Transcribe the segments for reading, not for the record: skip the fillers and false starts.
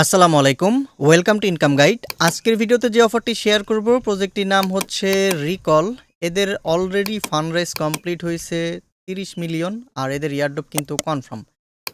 আসসালামু আলাইকুম, welcome to income guide. আজকের ভিডিওতে যে অফারটি শেয়ার করব প্রজেক্টটির নাম হচ্ছে রিকল। এদের অলরেডি ফান্ড রাইজ কমপ্লিট হয়েছে 30 মিলিয়ন, আর এদের ইয়ারড্রপ কিন্তু কনফার্ম।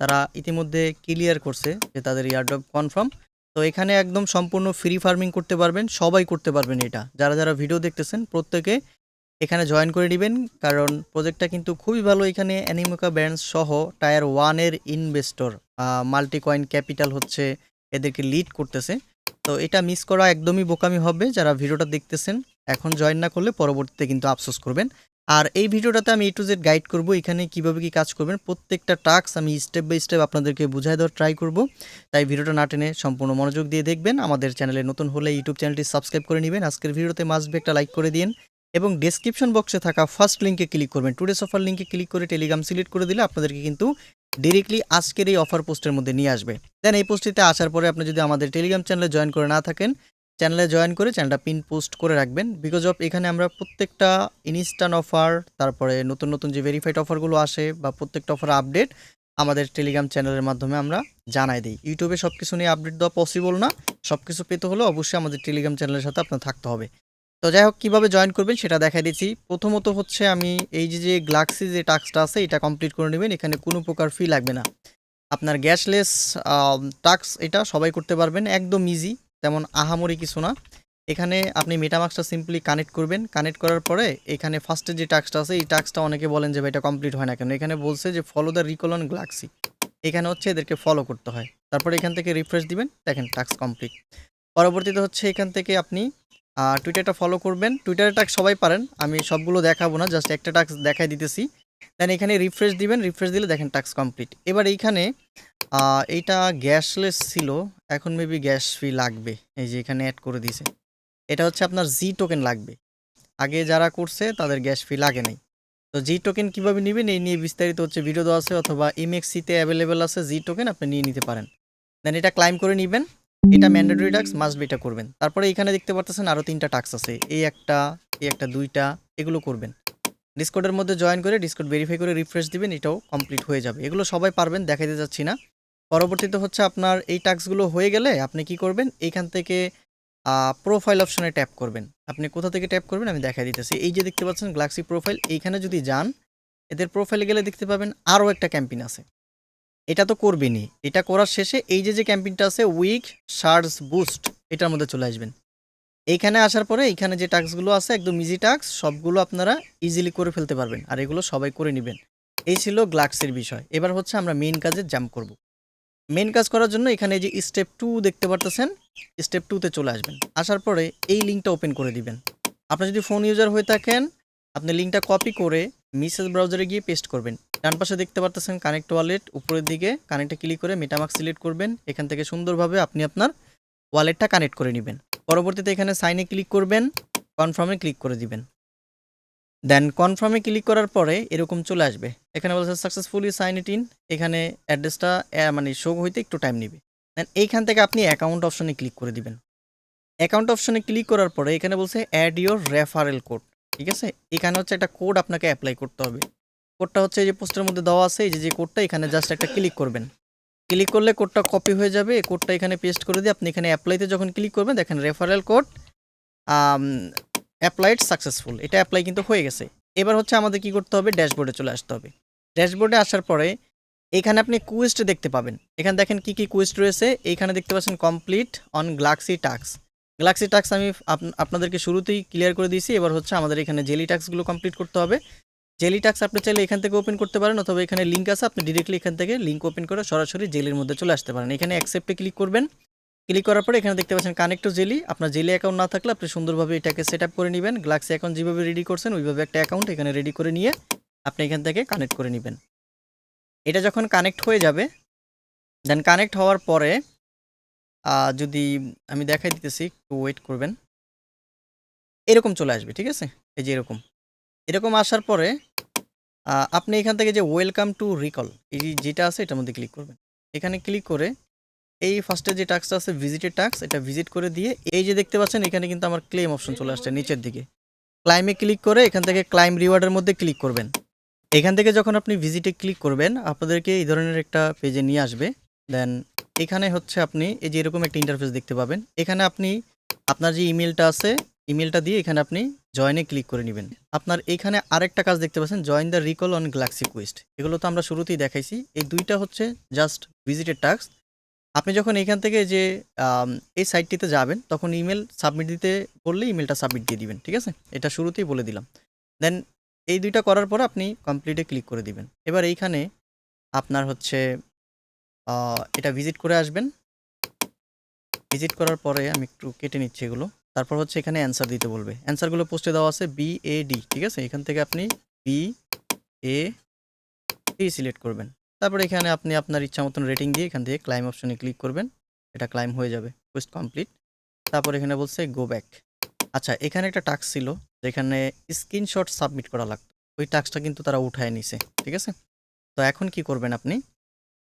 তারা ইতিমধ্যে ক্লিয়ার করছে যে তাদের ইয়ারড্রপ কনফার্ম। তো এখানে একদম সম্পূর্ণ ফ্রি ফার্মিং করতে পারবেন, সবাই করতে পারবেন। এটা যারা যারা ভিডিও দেখতেছেন প্রত্যেকে এখানে জয়েন করে নেবেন, কারণ প্রজেক্টটা কিন্তু খুবই ভালো। এখানে অ্যানিমোকা ব্র্যান্ডস সহ টায়ার ওয়ানের ইনভেস্টর মাল্টি কয়েন ক্যাপিটাল হচ্ছে এদেরকে লিড করতেছে। তো এটা মিস করা একদমই বোকামি হবে। যারা ভিডিওটা দেখতেছেন এখন জয়েন না করলে পরবর্তীতে কিন্তু আফসোস করবেন। আর এই ভিডিওটাতে আমি A to Z গাইড করব, এখানে কিভাবে কি কাজ করবেন প্রত্যেকটা টাস্ক আমি স্টেপ বাই স্টেপ আপনাদেরকে বুঝাই দেওয়ার ট্রাই করব। তাই ভিডিওটা না টেনে সম্পূর্ণ মনোযোগ দিয়ে দেখবেন। আমাদের চ্যানেলে নতুন হলে ইউটিউব চ্যানেলটি সাবস্ক্রাইব করে নেবেন। আজকের ভিডিওতে মাস্ট বি একটা লাইক করে দিন এবং ডেসক্রিপশন বক্সে থাকা ফার্স্ট লিঙ্কে ক্লিক করবেন। টুডেস অফার লিঙ্কে ক্লিক করে টেলিগ্রাম সিলেক্ট করে দিলে আপনাদেরকে কিন্তু ডিরেক্টলি আজকের এই অফার পোস্টের মধ্যে নিয়ে আসবে। দেন এই পোস্টটিতে আসার পরে আপনি যদি আমাদের টেলিগ্রাম চ্যানেলে জয়েন করে না থাকেন, চ্যানেলে জয়েন করে চ্যানেলটা পিন পোস্ট করে রাখবেন। বিকজ অফ এখানে আমরা প্রত্যেকটা ইনস্ট্যান্ট অফার, তারপরে নতুন নতুন যে ভেরিফাইড অফারগুলো আসে বা প্রত্যেকটা অফার আপডেট আমাদের টেলিগ্রাম চ্যানেলের মাধ্যমে আমরা জানাই দিই। ইউটিউবে সব কিছু নিয়ে আপডেট দেওয়া পসিবল না। সব কিছু পেতে হলে অবশ্যই আমাদের টেলিগ্রাম চ্যানেলের সাথে আপনার থাকতে হবে। তো যাই হোক, কীভাবে জয়েন করবেন সেটা দেখাই দিচ্ছি। প্রথমত হচ্ছে আমি এই যে গ্লাক্সি যে টাস্কটা আছে এটা কমপ্লিট করে নেবেন। এখানে কোনো প্রকার ফি লাগবে না। আপনার গ্যাসলেস টাস্ক, এটা সবাই করতে পারবেন, একদম ইজি, তেমন আহামরি কিছু না। এখানে আপনি মেটামাক্সটা সিম্পলি কানেক্ট করবেন। কানেক্ট করার পরে এখানে ফার্স্টে যে টাস্কটা আছে এই টাস্কটা অনেকে বলেন যে ভাই এটা কমপ্লিট হয় না কেন। এখানে বলছে যে follow the recall on galaxy, এখানে হচ্ছে এদেরকে ফলো করতে হয়। তারপরে এখান থেকে রিফ্রেশ দিবেন, দেখেন টাস্ক কমপ্লিট। পরবর্তীতে হচ্ছে এখান থেকে আপনি টুইটারটা ফলো করবেন। টুইটারের টাস্ক সবাই পারেন, আমি সবগুলো দেখাবো না, জাস্ট একটা টাস্ক দেখাই দিতেছি। দেন এখানে রিফ্রেশ দিবেন, রিফ্রেশ দিলে দেখেন টাস্ক কমপ্লিট। এবার এইখানে এইটা গ্যাসলেস ছিল, এখন মেবি গ্যাস ফি লাগবে। এই যে এখানে অ্যাড করে দিয়েছে, এটা হচ্ছে আপনার জি টোকেন লাগবে। আগে যারা করছে তাদের গ্যাস ফি লাগে নাই। তো জি টোকেন কীভাবে নেবেন এই নিয়ে বিস্তারিত হচ্ছে ভিডিও দেওয়া আছে, অথবা এমএক্সিতে অ্যাভেলেবেল আছে জি টোকেন, আপনি নিয়ে নিতে পারেন। দেন এটা ক্লাইম করে নেবেন। এটা ম্যান্ডেটরি টাস্ক, মাস্ট বি এটা করবেন। তারপরে এখানে দেখতে পাচ্ছেন আরও 3টা টাস্ক আছে, এই একটা 2টা, এগুলো করবেন। ডিসকর্ডের মধ্যে জয়েন করে ডিসকর্ড ভেরিফাই করে রিফ্রেশ দিবেন, এটাও কমপ্লিট হয়ে যাবে। এগুলো সবাই পারবেন, দেখাতে যাচ্ছি না। পরবর্তীতে হচ্ছে আপনার এই টাস্কগুলো হয়ে গেলে আপনি কি করবেন, এইখান থেকে প্রোফাইল অপশনে ট্যাপ করবেন। আপনি কোথা থেকে ট্যাপ করবেন আমি দেখাই দিতেছি। এই যে দেখতে পাচ্ছেন গ্লাক্সি প্রোফাইল, এইখানে যদি যান এদের প্রোফাইলে গেলে দেখতে পাবেন আরও একটা ক্যাম্পেইন আছে। এটা তো করবেনই, এটা করার শেষে এই যে ক্যাম্পেইনটা আছে উইক শার্টস বুস্ট, এটার মধ্যে চলে আসবেন। এইখানে আসার পরে এইখানে যে টাস্কগুলো আছে একদম ইজি টাস্ক, সবগুলো আপনারা ইজিলি করে ফেলতে পারবেন, আর এগুলো সবাই করে নেবেন। এই ছিল গ্লাক্সের বিষয়। এবার হচ্ছে আমরা মেইন কাজে জাম্প করব। মেইন কাজ করার জন্য এখানে যে স্টেপ 2 দেখতে পারতেছেন, স্টেপ 2তে চলে আসবেন। আসার পরে এই লিঙ্কটা ওপেন করে দিবেন। আপনি যদি ফোন ইউজার হয়ে থাকেন আপনি লিঙ্কটা কপি করে মেসেজ ব্রাউজারে গিয়ে পেস্ট করবেন। ডান পাশে দেখতে পারতেছেন কানেক্ট ওয়ালেট, উপরের দিকে কানেক্টে ক্লিক করে মেটামাস্ক সিলেক্ট করবেন। এখান থেকে সুন্দরভাবে আপনি আপনার ওয়ালেটটা কানেক্ট করে নেবেন। পরবর্তীতে এখানে সাইনে ক্লিক করবেন, কনফার্মে ক্লিক করে দিবেন। দেন কনফার্মে ক্লিক করার পরে এরকম চলে আসবে। এখানে বলছে সাকসেসফুলি সাইন ইট ইন। এখানে অ্যাড্রেসটা মানে শো হইতে একটু টাইম নেবে। দেন এইখান থেকে আপনি অ্যাকাউন্ট অপশনে ক্লিক করে দিবেন। অ্যাকাউন্ট অপশনে ক্লিক করার পরে এখানে বলছে অ্যাড ইউর রেফারেল কোড, ঠিক আছে। এখানে হচ্ছে একটা কোড আপনাকে অ্যাপ্লাই করতে হবে। কোডটা হচ্ছে এই যে পোস্টের মধ্যে দেওয়া আছে, এই যে কোডটা, এখানে জাস্ট একটা ক্লিক করবেন। ক্লিক করলে কোডটা কপি হয়ে যাবে। এই কোডটা এখানে পেস্ট করে দিয়ে আপনি এখানে অ্যাপ্লাইতে যখন ক্লিক করবেন দেখেন রেফারেল কোড অ্যাপ্লাইড সাকসেসফুল, এটা অ্যাপ্লাই কিন্তু হয়ে গেছে। এবার হচ্ছে আমাদের কি করতে হবে, ড্যাশবোর্ডে চলে আসতে হবে। ড্যাশবোর্ডে আসার পরে এখানে আপনি কুইস্ট দেখতে পাবেন। এখানে দেখেন কি কি কুইস্ট রয়েছে। এইখানে দেখতে পাচ্ছেন complete on galaxy task. Galaxy task আমি আপনাদেরকে শুরুতেই ক্লিয়ার করে দিয়েছি। এবার হচ্ছে আমাদের এখানে জেলি টাস্কগুলো কমপ্লিট করতে হবে। জেলি টাস্ক আপনি চাইলে এখান থেকে ওপেন করতে পারেন, অথবা এখানে লিঙ্ক আছে, আপনি ডিরেক্টলি এখান থেকে লিঙ্ক ওপেন করে সরাসরি জেলির মধ্যে চলে আসতে পারেন। এখানে অ্যাকসেপ্টে ক্লিক করবেন। ক্লিক করার পরে এখানে দেখতে পাচ্ছেন কানেক্ট টু জেলি। আপনার জেলি অ্যাকাউন্ট না থাকলে আপনি সুন্দরভাবে এটাকে সেট আপ করে নেবেন। গ্লাক্সি অ্যাকাউন্ট যেভাবে রেডি করছেন ওইভাবে একটা অ্যাকাউন্ট এখানে রেডি করে নিয়ে আপনি এখান থেকে কানেক্ট করে নেবেন। এটা যখন কানেক্ট হয়ে যাবে, দেন কানেক্ট হওয়ার পরে যদি আমি দেখাই দিতেছি, একটু ওয়েট করবেন, এরকম চলে আসবে, ঠিক আছে। এই যে এরকম এরকম আসার পরে আপনি এখান থেকে যে ওয়েলকাম টু রিকল এই যেটা আছে এটার মধ্যে ক্লিক করবেন। এখানে ক্লিক করে এই ফার্স্টে যে টাস্কটা আছে ভিজিটের টাস্ক, এটা ভিজিট করে দিয়ে এই যে দেখতে পাচ্ছেন এখানে কিন্তু আমার ক্লেম অপশন চলে আসছে নিচের দিকে। ক্লাইমে ক্লিক করে এখান থেকে ক্লাইম রিওয়ার্ডের মধ্যে ক্লিক করবেন। এখান থেকে যখন আপনি ভিজিটে ক্লিক করবেন আপনাদেরকে এই ধরনের একটা পেজে নিয়ে আসবে। দেন এখানে হচ্ছে আপনি এই যে এরকম একটা ইন্টারফেস দেখতে পাবেন। এখানে আপনি আপনার যে ইমেলটা আছে, ইমেলটা দিয়ে এখানে আপনি জয়েনে ক্লিক করে নেবেন। আপনার এখানে আরেকটা কাজ দেখতে পাচ্ছেন, join the recall on Galaxy quest. এগুলো তো আমরা শুরুতেই দেখাইছি। এই দুইটা হচ্ছে জাস্ট ভিজিটেড টাস্ক। আপনি যখন এখান থেকে যে এই সাইটটিতে যাবেন তখন ইমেল সাবমিট দিতে বললে ইমেলটা সাবমিট দিয়ে দিবেন, ঠিক আছে? এটা শুরুতেই বলে দিলাম। দেন এই দুইটা করার পর আপনি কমপ্লিটে ক্লিক করে দিবেন। এবার এইখানে আপনার হচ্ছে এটা ভিজিট করে আসবেন। ভিজিট করার পরে আমি একটু কেটে নিচ্ছি এগুলো। তারপর হচ্ছে এখানে অ্যান্সার দিতে বলবে। অ্যান্সারগুলো পোস্টে দেওয়া আছে BAD, ঠিক আছে? এখান থেকে আপনি BAD সিলেক্ট করবেন। তারপর এখানে আপনি আপনার ইচ্ছা মতন রেটিং দিয়ে এখান থেকে ক্লাইম অপশনে ক্লিক করবেন। এটা ক্লাইম হয়ে যাবে, কোয়েস্ট কমপ্লিট। তারপর এখানে বলছে গো ব্যাক। আচ্ছা, এখানে একটা টাস্ক ছিল যেখানে স্ক্রিনশট সাবমিট করা লাগতো। ওই টাস্কটা কিন্তু তারা উঠায় নিছে, ঠিক আছে? তো এখন কি করবেন আপনি,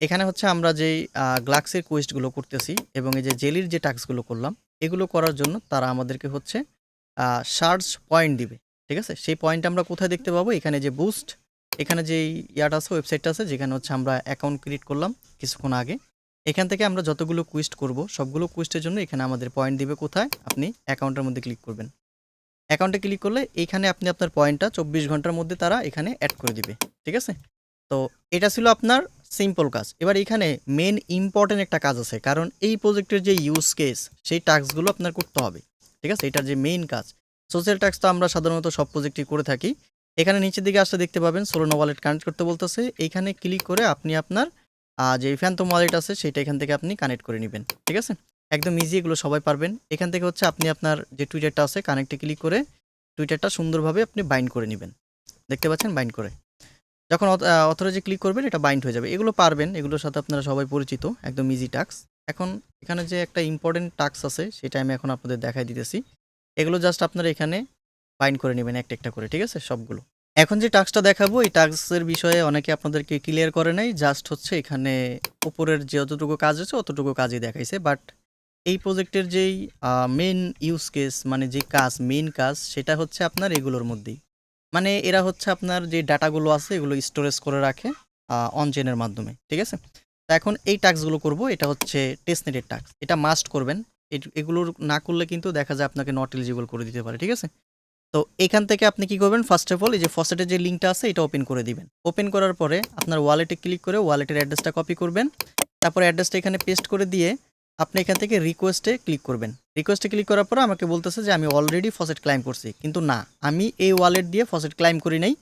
এখানে হচ্ছে আমরা যেই গ্লাক্সের কোয়েস্টগুলো করতেছি এবং এই যে জেলির যে টাস্কগুলো করলাম, এগুলো করার জন্য তারা আমাদেরকে হচ্ছে সার্চ পয়েন্ট দিবে, ঠিক আছে? সেই পয়েন্ট আমরা কোথায় দেখতে পাবো? এখানে যে বুস্ট, এখানে যেই ইয়াটা আছে, ওয়েবসাইটটা আছে, যেখানে হচ্ছে আমরা অ্যাকাউন্ট ক্রিয়েট করলাম কিছুক্ষণ আগে। এখান থেকে আমরা যতগুলো কুইস্ট করব সবগুলো কুইস্টের জন্য এখানে আমাদের পয়েন্ট দিবে কোথায়? আপনি অ্যাকাউন্টের মধ্যে ক্লিক করবেন। অ্যাকাউন্টে ক্লিক করলে এইখানে আপনি আপনার পয়েন্টটা 24 ঘন্টার মধ্যে তারা এখানে অ্যাড করে দিবে, ঠিক আছে? তো এটা ছিল আপনার সিম্পল কাজ। এবার এখানে মেন ইম্পর্টেন্ট একটা কাজ আছে, কারণ এই প্রজেক্টের যে ইউজ কেস সেই টাস্কগুলো আপনার করতে হবে, ঠিক আছে? এটার যে মেইন কাজ, সোশ্যাল টাস্ক তো আমরা সাধারণত সব প্রজেক্টই করে থাকি। এখানে নিচের দিকে আসলে দেখতে পাবেন সোলোনা ওয়ালেট কানেক্ট করতে বলতেছে। এইখানে ক্লিক করে আপনি আপনার যে ফ্যান্টম ওয়ালেট আছে সেটা এখান থেকে আপনি কানেক্ট করে নেবেন, ঠিক আছে? একদম ইজি, এগুলো সবাই পারবেন। এখান থেকে হচ্ছে আপনি আপনার যে টুইটারটা আছে কানেক্টে ক্লিক করে টুইটারটা সুন্দরভাবে আপনি বাইন্ড করে নেবেন। দেখতে পাচ্ছেন বাইন্ড করে। যখন অথরাইজে ক্লিক করবেন এটা বাইন্ড হয়ে যাবে। এগুলো পারবেন, এগুলোর সাথে আপনারা সবাই পরিচিত, একদম ইজি টাস্ক। এখন এখানে যে একটা ইম্পর্টেন্ট টাস্ক আছে সেটা আমি এখন আপনাদের দেখাই দিতেছি। এগুলো জাস্ট আপনারা এখানে বাইন্ড করে নেবেন একটা একটা করে, ঠিক আছে? সবগুলো। এখন যে টাস্কটা দেখাবো এই টাস্কের বিষয়ে অনেকে আপনাদেরকে ক্লিয়ার করে নাই, জাস্ট হচ্ছে এখানে উপরের যে যতটুকু কাজ আছে অতটুকু কাজই দেখাইছে। বাট এই প্রজেক্টের যেই মেইন ইউজ কেস, মানে যে কাজ, মেইন কাজ, সেটা হচ্ছে আপনার এগুলোর মধ্যেই। মানে এরা হচ্ছে আপনার যে ডাটাগুলো আছে এগুলো স্টোরেজ করে রাখে অনচেনের মাধ্যমে, ঠিক আছে? তো এখন এই টাস্কগুলো করব, এটা হচ্ছে টেস্টনেটের টাস্ক, এটা মাস্ট করবেন। এগুলোর না করলে কিন্তু দেখা যায় আপনাকে নট এলিজিবল করে দিতে পারে, ঠিক আছে? তো এখান থেকে আপনি কি করবেন, ফার্স্ট অফ অল এই যে ফসেটের যে লিঙ্কটা আছে এটা ওপেন করে দিবেন। ওপেন করার পরে আপনার ওয়ালেটে ক্লিক করে ওয়ালেটের অ্যাড্রেসটা কপি করবেন। তারপর অ্যাড্রেসটা এখানে পেস্ট করে দিয়ে আপনি এখান থেকে রিকোয়েস্টে ক্লিক করবেন। রিকোয়েস্টে ক্লিক করার পরে আমাকে বলতেছে যে আমি অলরেডি ফসেট ক্লাইম করছি, কিন্তু না, আমি এই ওয়ালেট দিয়ে ফসেট ক্লাইম করি নাই।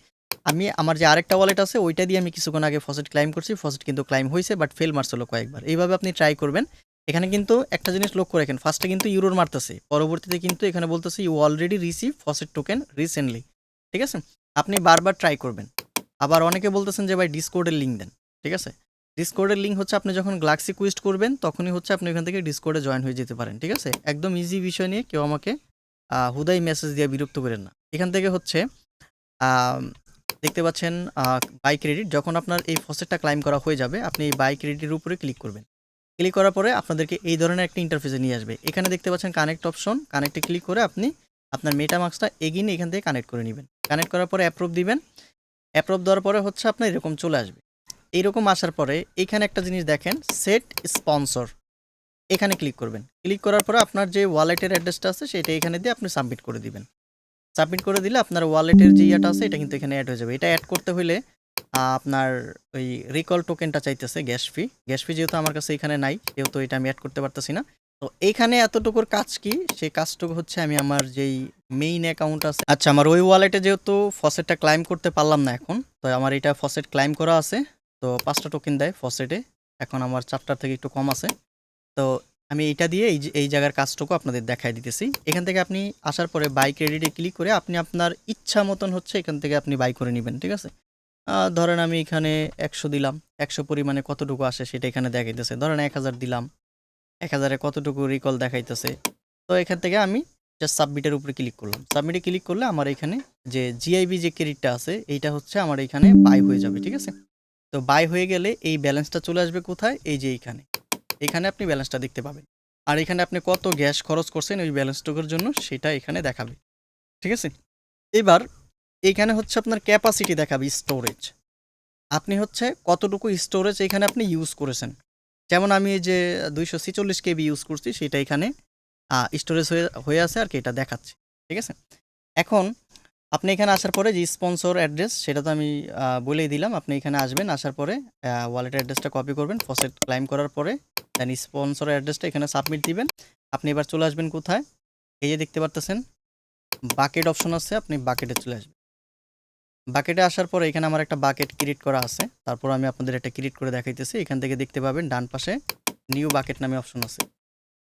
আমি আমার যে আরেকটা ওয়ালেট আছে ওইটা দিয়ে আমি কিছুক্ষণ আগে ফসেট ক্লাইম করছি। ফসেট কিন্তু ক্লাইম হয়েছে, বাট ফেল মারছিল কয়েকবার। এইভাবে আপনি ট্রাই করবেন। এখানে কিন্তু একটা জিনিস লক্ষ্য রাখেন, ফার্স্টে কিন্তু ইউরোর মারতেছে, পরবর্তীতে কিন্তু এখানে বলতেছে you already receive faucet token recently, ঠিক আছে? আপনি বারবার ট্রাই করবেন। আবার অনেকে বলতেছেন যে ভাই ডিসকর্ডের লিঙ্ক দেন, ঠিক আছে? ডিসকর্ডের লিঙ্ক হচ্ছে আপনি যখন গ্যালাক্সি কুইস্ট করবেন তখনই হচ্ছে আপনি এখান থেকে ডিসকর্ডে জয়েন হয়ে যেতে পারেন, ঠিক আছে? একদম ইজি বিষয় নিয়ে কেউ আমাকে হুদাই মেসেজ দিয়ে বিরক্ত করেন না। এখান থেকে হচ্ছে আম, দেখতে পাচ্ছেন বাই ক্রেডিট, যখন আপনার এই ফসেটটা ক্লাইম করা হয়ে যাবে আপনি এই বাই ক্রেডিটের উপরে ক্লিক করবেন। ক্লিক করার পরে আপনাদেরকে এই ধরনের একটা ইন্টারফেসে নিয়ে আসবে। এখানে দেখতে পাচ্ছেন কানেক্ট অপশন, কানেক্টে ক্লিক করে আপনি আপনার মেটামাস্কটা এগিয়ে এখান থেকে কানেক্ট করে নেবেন। কানেক্ট করার পরে অ্যাপ্রুভ দিবেন। অ্যাপ্রুভ দেওয়ার পরে হচ্ছে আপনার এরকম চলে আসবে। এইরকম আসার পরে এখানে একটা জিনিস দেখেন, সেট স্পন্সর, এখানে ক্লিক করবেন। ক্লিক করার পরে আপনার যে ওয়ালেটের অ্যাড্রেসটা আছে সেটা এখানে দিয়ে আপনি সাবমিট করে দিবেন। সাবমিট করে দিলে আপনার ওয়ালেটের যে ইয়াটা আছে এটা কিন্তু এখানে অ্যাড হয়ে যাবে। এটা অ্যাড করতে হলে আপনার ওই রিকল টোকেনটা চাইতেছে, গ্যাস ফি। গ্যাস ফি যেহেতু আমার কাছে এখানে নাই, যেহেতু এটা আমি অ্যাড করতে পারতেছি না। তো এইখানে এতটুকুর কাজ কি, সেই কাজটুকু হচ্ছে আমি আমার যেই মেইন অ্যাকাউন্ট আছে, আচ্ছা আমার ওই ওয়ালেটে যেহেতু ফসেটটা ক্লাইম করতে পারলাম না এখন, তো আমার এটা ফসেট ক্লাইম করা আছে। তো 5টা টোকেন দেয় ফসেটে, এখন আমার 4টার থেকে একটু কম আছে। তো আমি এইটা দিয়ে এই জায়গার কাজটুকু আপনাদের দেখাই দিতেছি। এখান থেকে আপনি আসার পরে বাই ক্রেডিটে ক্লিক করে আপনি আপনার ইচ্ছা মতন হচ্ছে এখান থেকে আপনি বাই করে নেবেন, ঠিক আছে? ধরেন আমি এখানে 100 দিলাম, 100 পরিমাণে কতটুকু আসে সেটা এখানে দেখাইতেছে। ধরেন 1000 দিলাম, 1000-এ কতটুকু রিকল দেখাইতেছে। তো এখান থেকে আমি জাস্ট সাবমিটের উপরে ক্লিক করলাম। সাবমিটে ক্লিক করলে আমার এখানে যে জিআইবি যে ক্রেডিটটা আছে এইটা হচ্ছে আমার এখানে বাই হয়ে যাবে, ঠিক আছে? তো বাই হয়ে গেলে এই ব্যালেন্সটা চলে আসবে কোথায়? এই যে এইখানে, এখানে আপনি ব্যালেন্সটা দেখতে পাবেন। আর এখানে আপনি কত গ্যাস খরচ করছেন ওই ব্যালেন্সটুকুর জন্য সেটা এখানে দেখাবে, ঠিক আছে? এবার এইখানে হচ্ছে আপনার ক্যাপাসিটি দেখাবে, স্টোরেজ। আপনি হচ্ছে কতটুকু স্টোরেজ এখানে আপনি ইউজ করেছেন, যেমন আমি এই যে 246 কেবি ইউজ করছি সেটা এখানে স্টোরেজ হয়ে আছে আর কি, এটা দেখাচ্ছে। ঠিক আছে, এখন আপনি এখানে আসার পরে যে স্পন্সর অ্যাড্রেস সেটা তো আমি বলেই দিলাম। আপনি এখানে আসবেন, আসার পরে ওয়ালেট অ্যাড্রেসটা কপি করবেন, ফসেট ক্লাইম করার পরে দেন স্পন্সর অ্যাড্রেসটা এখানে সাবমিট দিবেন। আপনি এবার চলে আসবেন কোথায়, এই যে দেখতে পারতেছেন বাকেট অপশন আছে, আপনি বাকেটে চলে আসবেন। বাকেটে আসার পরে এখানে আমার একটা বাকেট ক্রিয়েট করা আছে, তারপর আমি আপনাদের একটা ক্রিয়েট করে দেখাইতেছি। এখান থেকে দেখতে পাবেন ডান পাশে নিউ বাকেট নামে অপশন আছে,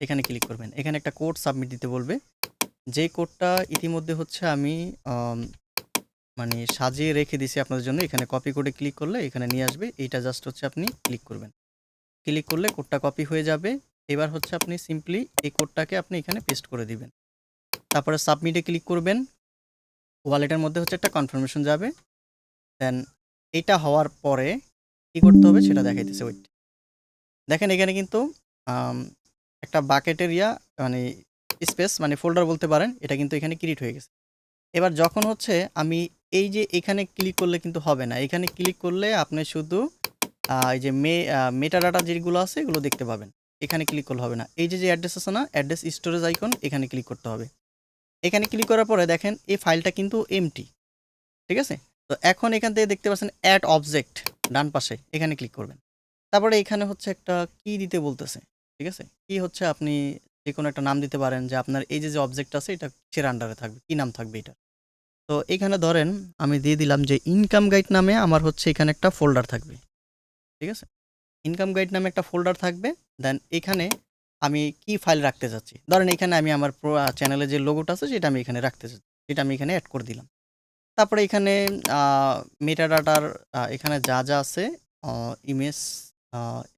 এখানে ক্লিক করবেন। এখানে একটা কোড সাবমিট দিতে বলবে, যেই কোডটা ইতিমধ্যে হচ্ছে আমি মানে সাজিয়ে রেখে দিছি আপনাদের জন্য। এখানে কপি কোডে ক্লিক করলে এখানে নিয়ে আসবে, এইটা জাস্ট হচ্ছে আপনি ক্লিক করবেন। ক্লিক করলে কোডটা কপি হয়ে যাবে। এবার হচ্ছে আপনি সিম্পলি এই কোডটাকে আপনি এখানে পেস্ট করে দিবেন, তারপরে সাবমিটে ক্লিক করবেন। ওয়ালেটের মধ্যে হচ্ছে একটা কনফার্মেশন যাবে, দেন এটা হওয়ার পরে কী করতে হবে সেটা দেখাইতেছে। ওইট দেখেন এখানে কিন্তু একটা বাকেটের মানে স্পেস মানে ফোল্ডার বলতে পারেন, এটা কিন্তু এখানে ক্রিয়েট হয়ে গেছে। এবার যখন হচ্ছে আমি এই যে এখানে ক্লিক করলে কিন্তু হবে না, এখানে ক্লিক করলে আপনি শুধু এই যে মেটা ডাটা যেগুলো আছে এগুলো দেখতে পাবেন। এখানে ক্লিক করলে হবে না, এই যে অ্যাড্রেস আছে না, অ্যাড্রেস স্টোরেজ আইকন, এখানে ক্লিক করতে হবে। এখানে ক্লিক করার পরে দেখেন এই ফাইলটা কিন্তু এমটি। ঠিক আছে, তো এখন এখান থেকে দেখতে পাচ্ছেন অ্যাড অবজেক্ট ডান পাশে, এখানে ক্লিক করবেন। তারপরে এখানে হচ্ছে একটা কি দিতে বলতেছে। ঠিক আছে, কি হচ্ছে আপনি যে কোনো একটা নাম দিতে পারেন, যে আপনার এই যে অবজেক্ট আছে এটা কিসের আন্ডারে থাকবে, কি নাম থাকবে এটা। তো এখানে ধরেন আমি দিয়ে দিলাম যে ইনকাম গাইড নামে আমার হচ্ছে এখানে একটা ফোল্ডার থাকবে। ঠিক আছে, ইনকাম গাইড নামে একটা ফোল্ডার থাকবে। দেন এখানে আমি কি ফাইল রাখতে চাচ্ছি, ধরেন এখানে আমি আমার চ্যানেলে যে লোগোটা আছে সেটা আমি এখানে রাখতে চাচ্ছি, সেটা আমি এখানে অ্যাড করে দিলাম। তারপরে এখানে মেটা ডাটার এখানে যা যা আছে ইমেজ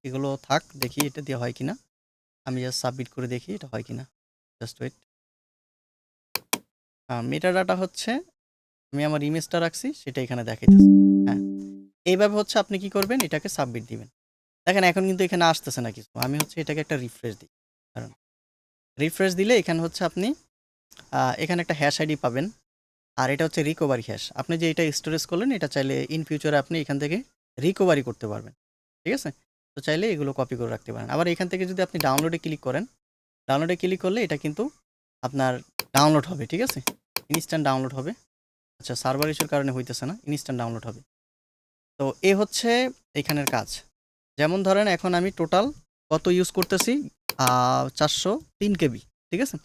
এগুলো থাক, দেখি এটা দিয়ে হয় কিনা। আমি জাস্ট সাবমিট করে দেখি এটা হয় কিনা, জাস্ট ওয়েট। মেটা ডাটা হচ্ছে আমি আমার ইমেজটা রাখছি সেটা এখানে দেখাইতেছে। হ্যাঁ, এইভাবে হচ্ছে আপনি কি করবেন, এটাকে সাবমিট দিবেন। দেখেন এখন কিন্তু এখানে আসতেছে না কিছু, আমি হচ্ছে এটাকে একটা রিফ্রেশ দিই। কারণ রিফ্রেশ দিলে এখানে হচ্ছে আপনি এখানে একটা হ্যাশ আইডি পাবেন, আর এটা হচ্ছে রিকভারি হ্যাশ। আপনি যে এটা স্টোরেজ করলেন এটা চাইলে ইন ফিউচারে আপনি এখান থেকে রিকভারি করতে পারবেন। ঠিক আছে, তো চাইলে এগুলো কপি করে রাখতে পারেন। আবার এখান থেকে যদি আপনি ডাউনলোডে ক্লিক করেন, ডাউনলোডে ক্লিক করলে এটা কিন্তু আপনার ডাউনলোড হবে। ঠিক আছে, ইনস্ট্যান্ট ডাউনলোড হবে। আচ্ছা, সার্ভার ইস্যুর কারণে হইতেছে না, ইনস্ট্যান্ট ডাউনলোড হবে। তো এ হচ্ছে এখানের কাজ। যেমন ধরেন এখন আমি টোটাল কত ইউজ করতেছি, 403 কেবি। ঠিক আছে,